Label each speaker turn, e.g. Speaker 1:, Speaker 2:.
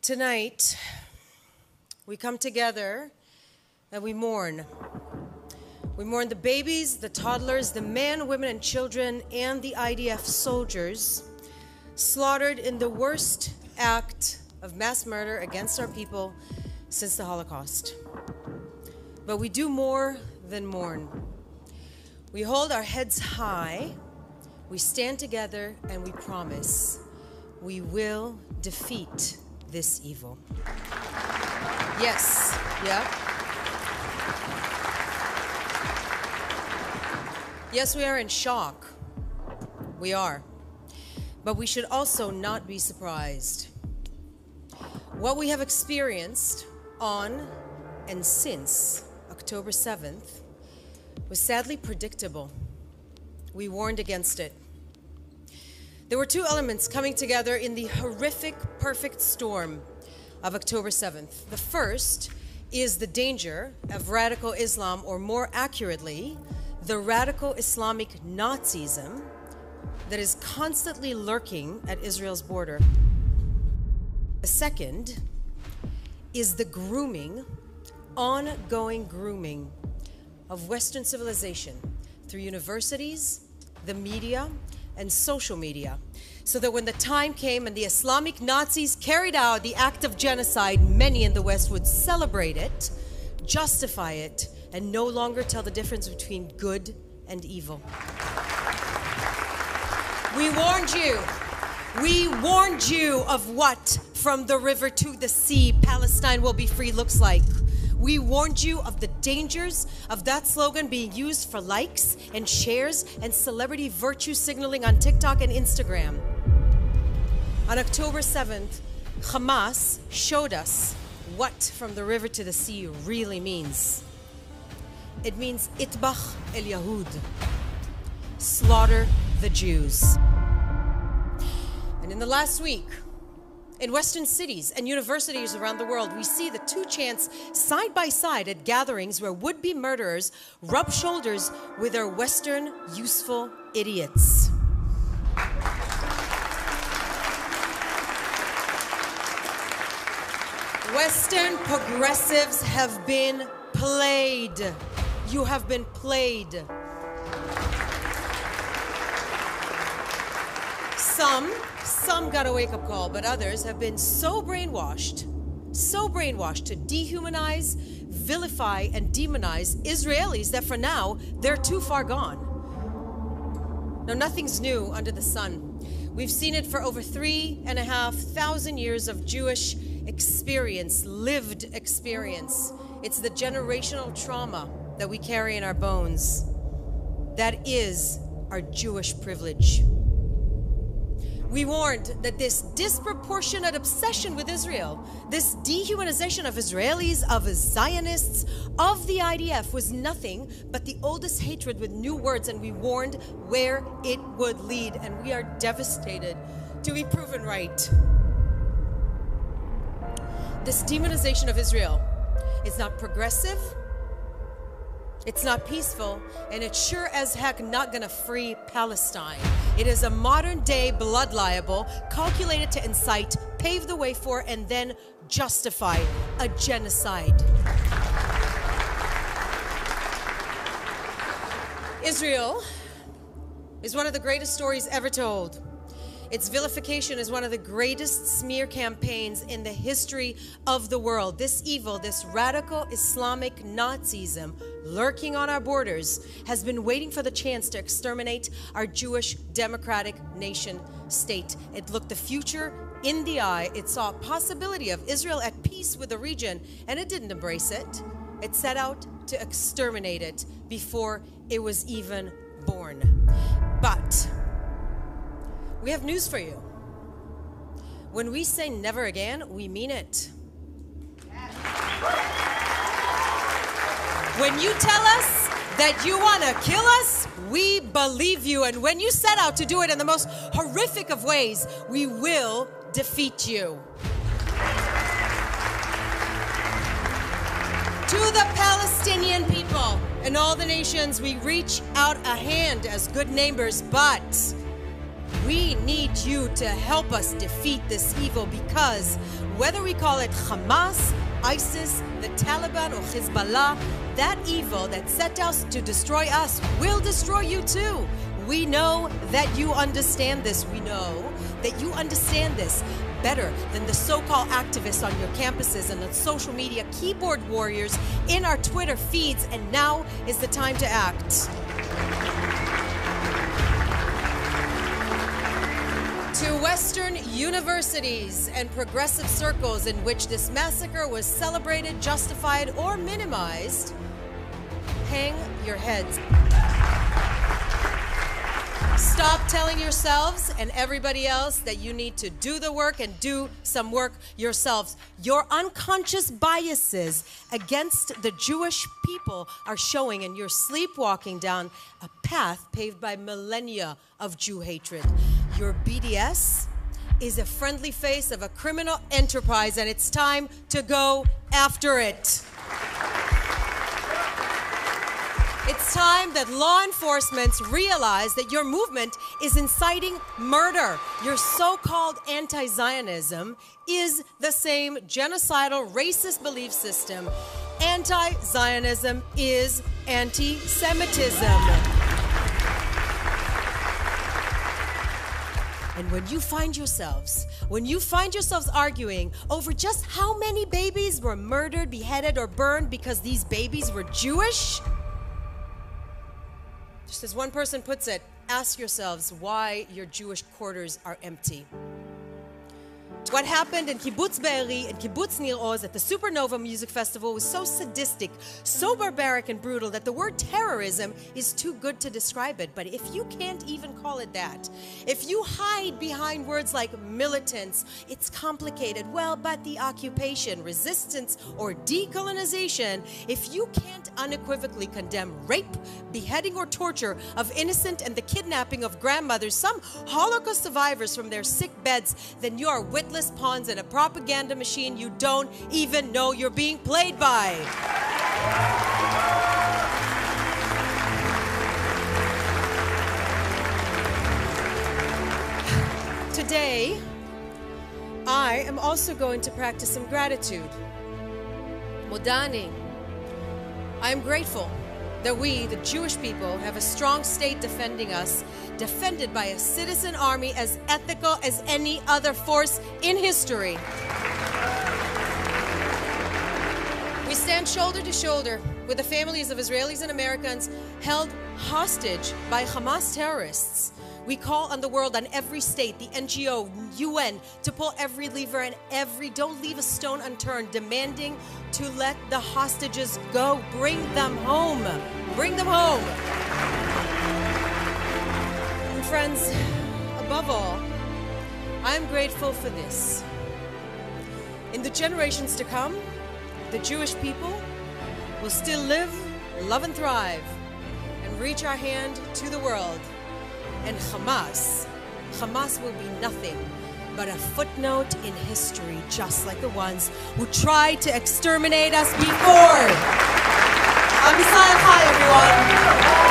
Speaker 1: Tonight, we come together and we mourn. We mourn the babies, the toddlers, the men, women, and children, and the IDF soldiers slaughtered in the worst act of mass murder against our people since the Holocaust. But we do more than mourn. We hold our heads high, we stand together, and we promise we will defeat this evil. Yes, yeah. Yes, we are in shock. We are. But we should also not be surprised. What we have experienced on and since October 7th was sadly predictable. We warned against it. There were two elements coming together in the horrific, perfect storm of October 7th. The first is the danger of radical Islam, or more accurately, the radical Islamic Nazism that is constantly lurking at Israel's border. The second is the grooming, ongoing grooming of Western civilization through universities, the media, and social media, so that when the time came and the Islamic Nazis carried out the act of genocide, many in the West would celebrate it, justify it, and no longer tell the difference between good and evil. We warned you. We warned you of what from the river to the sea Palestine will be free looks like. We warned you of the dangers of that slogan being used for likes and shares and celebrity virtue signaling on TikTok and Instagram. On October 7th, Hamas showed us what from the river to the sea really means. It means itbach el Yahud, slaughter the Jews. And in the last week, in Western cities and universities around the world, we see the two chants side by side at gatherings where would-be murderers rub shoulders with their Western useful idiots. Western progressives have been played. You have been played. Some got a wake-up call, but others have been so brainwashed to dehumanize, vilify, and demonize Israelis that for now, they're too far gone. Now, nothing's new under the sun. We've seen it for over 3,500 years of Jewish experience, lived experience. It's the generational trauma that we carry in our bones. That is our Jewish privilege. We warned that this disproportionate obsession with Israel, this dehumanization of Israelis, of Zionists, of the IDF was nothing but the oldest hatred with new words, and we warned where it would lead, and we are devastated to be proven right. This demonization of Israel is not progressive, it's not peaceful, and it's sure as heck not gonna free Palestine. It is a modern-day blood libel calculated to incite, pave the way for, and then justify a genocide. Israel is one of the greatest stories ever told. Its vilification is one of the greatest smear campaigns in the history of the world. This evil, this radical Islamic Nazism lurking on our borders has been waiting for the chance to exterminate our Jewish democratic nation state. It looked the future in the eye. It saw a possibility of Israel at peace with the region, and it didn't embrace it. It set out to exterminate it before it was even born. But we have news for you. When we say never again, we mean it. When you tell us that you want to kill us, we believe you. And when you set out to do it in the most horrific of ways, we will defeat you. To the Palestinian people and all the nations, we reach out a hand as good neighbors, but We need you to help us defeat this evil, because whether we call it Hamas, ISIS, the Taliban, or Hezbollah, that evil that set out to destroy us will destroy you too. We know that you understand this. We know that you understand this better than the so-called activists on your campuses and the social media keyboard warriors in our Twitter feeds, and now is the time to act. To Western universities and progressive circles in which this massacre was celebrated, justified, or minimized, hang your heads. Stop telling yourselves and everybody else that you need to do the work and do some work yourselves. Your unconscious biases against the Jewish people are showing, and you're sleepwalking down a path paved by millennia of Jew hatred. Your BDS is a friendly face of a criminal enterprise, and it's time to go after it. It's time that law enforcement realize that your movement is inciting murder. Your so-called anti-Zionism is the same genocidal, racist belief system. Anti-Zionism is anti-Semitism. And when you find yourselves arguing over just how many babies were murdered, beheaded, or burned because these babies were Jewish, just as one person puts it, ask yourselves why your Jewish quarters are empty. What happened in Kibbutz Be'eri and Kibbutz Nir Oz at the Supernova Music Festival was so sadistic, so barbaric and brutal that the word terrorism is too good to describe it. But if you can't even call it that, if you hide behind words like militants, it's complicated, well, but the occupation, resistance, or decolonization, if you can't unequivocally condemn rape, beheading, or torture of innocent and the kidnapping of grandmothers, some Holocaust survivors from their sick beds, then you are witless pawns in a propaganda machine you don't even know you're being played by. Today, I am also going to practice some gratitude. Modani. I am grateful that we, the Jewish people, have a strong state defending us, defended by a citizen army as ethical as any other force in history. We stand shoulder to shoulder with the families of Israelis and Americans held hostage by Hamas terrorists. We call on the world, on every state, the NGO, UN, to pull every lever and don't leave a stone unturned, demanding to let the hostages go. Bring them home. Bring them home. And friends, above all, I'm grateful for this. In the generations to come, the Jewish people will still live, love, and thrive, and reach our hand to the world. And Hamas will be nothing but a footnote in history, just like the ones who tried to exterminate us before. Am Yisrael Chai, everyone.